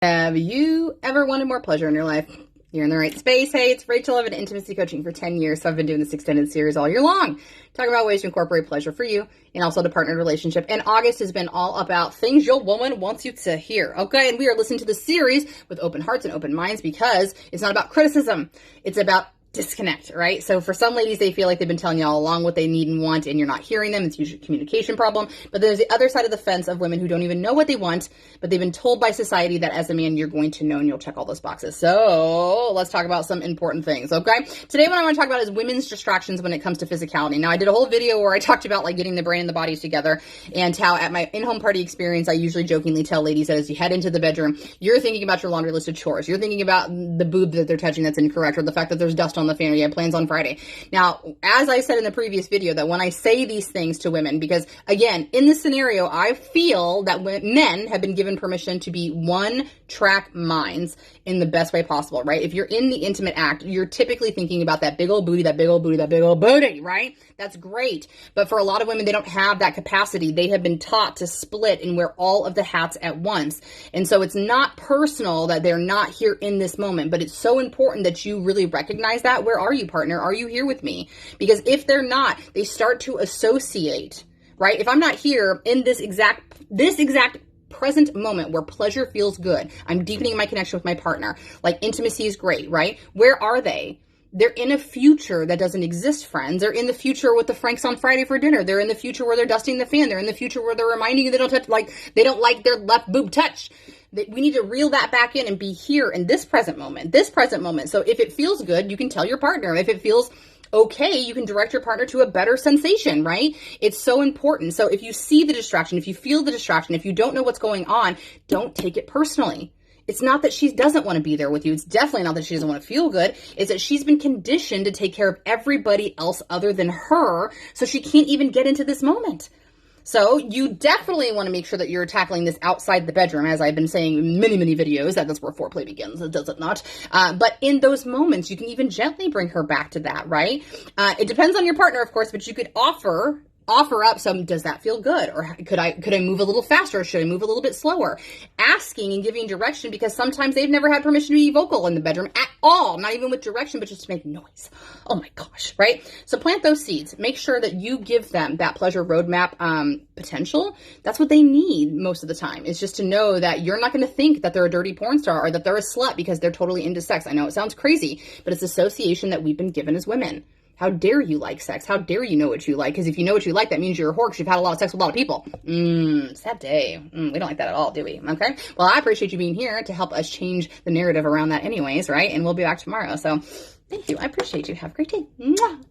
Have you ever wanted more pleasure in your life? You're in the right space. Hey, it's Rachel. I've been intimacy coaching for 10 years, so I've been doing this extended series all year long, talking about ways to incorporate pleasure for you and also the partnered relationship. And August has been all about things your woman wants you to hear, okay? And we are listening to the series with open hearts and open minds because it's not about criticism. It's about disconnect, right? So for some ladies, they feel like they've been telling you all along what they need and want, and you're not hearing them. It's usually a communication problem. But there's the other side of the fence of women who don't even know what they want, but they've been told by society that as a man, you're going to know and you'll check all those boxes. So let's talk about some important things, okay? Today, what I want to talk about is women's distractions when it comes to physicality. Now, I did a whole video where I talked about like getting the brain and the bodies together, and how at my in-home party experience, I usually jokingly tell ladies that as you head into the bedroom, you're thinking about your laundry list of chores. You're thinking about the boob that they're touching that's incorrect, or the fact that there's dust on the fan, or you have plans on Friday. Now, as I said in the previous video, that when I say these things to women, because again, in this scenario, I feel that men have been given permission to be one-track minds in the best way possible, right? If you're in the intimate act, you're typically thinking about that big old booty, that big old booty, that big old booty, right? That's great. But for a lot of women, they don't have that capacity. They have been taught to split and wear all of the hats at once. And so it's not personal that they're not here in this moment, but it's so important that you really recognize that. Where are you, partner? Are you here with me? Because if they're not, they start to associate, right? If I'm not here in this exact present moment where pleasure feels good, I'm deepening my connection with my partner, like intimacy is great, right? Where are they? They're in a future that doesn't exist, friends. They're in the future with the Franks on Friday for dinner. They're in the future where they're dusting the fan. They're in the future where they're reminding you they don't like their left boob touch. We need to reel that back in and be here in this present moment. So if it feels good, you can tell your partner. If it feels okay, you can direct your partner to a better sensation, right? It's so important. So if you see the distraction, if you feel the distraction, if you don't know what's going on, don't take it personally. It's not that she doesn't want to be there with you. It's definitely not that she doesn't want to feel good. It's that she's been conditioned to take care of everybody else other than her, so she can't even get into this moment. So you definitely want to make sure that you're tackling this outside the bedroom, as I've been saying in many, many videos, that's where foreplay begins, does it not? But in those moments, you can even gently bring her back to that, right? It depends on your partner, of course, but you could offer up some, does that feel good? Or could I move a little faster? Or should I move a little bit slower? Asking and giving direction, because sometimes they've never had permission to be vocal in the bedroom at all, not even with direction, but just to make noise. Oh my gosh, right? So plant those seeds. Make sure that you give them that pleasure roadmap potential. That's what they need most of the time, is just to know that you're not going to think that they're a dirty porn star or that they're a slut because they're totally into sex. I know it sounds crazy, but it's association that we've been given as women. How dare you like sex? How dare you know what you like? Because if you know what you like, that means you're a whore because you've had a lot of sex with a lot of people. Sad day. We don't like that at all, do we? Okay. Well, I appreciate you being here to help us change the narrative around that anyways, right? And we'll be back tomorrow. So thank you. I appreciate you. Have a great day. Mwah.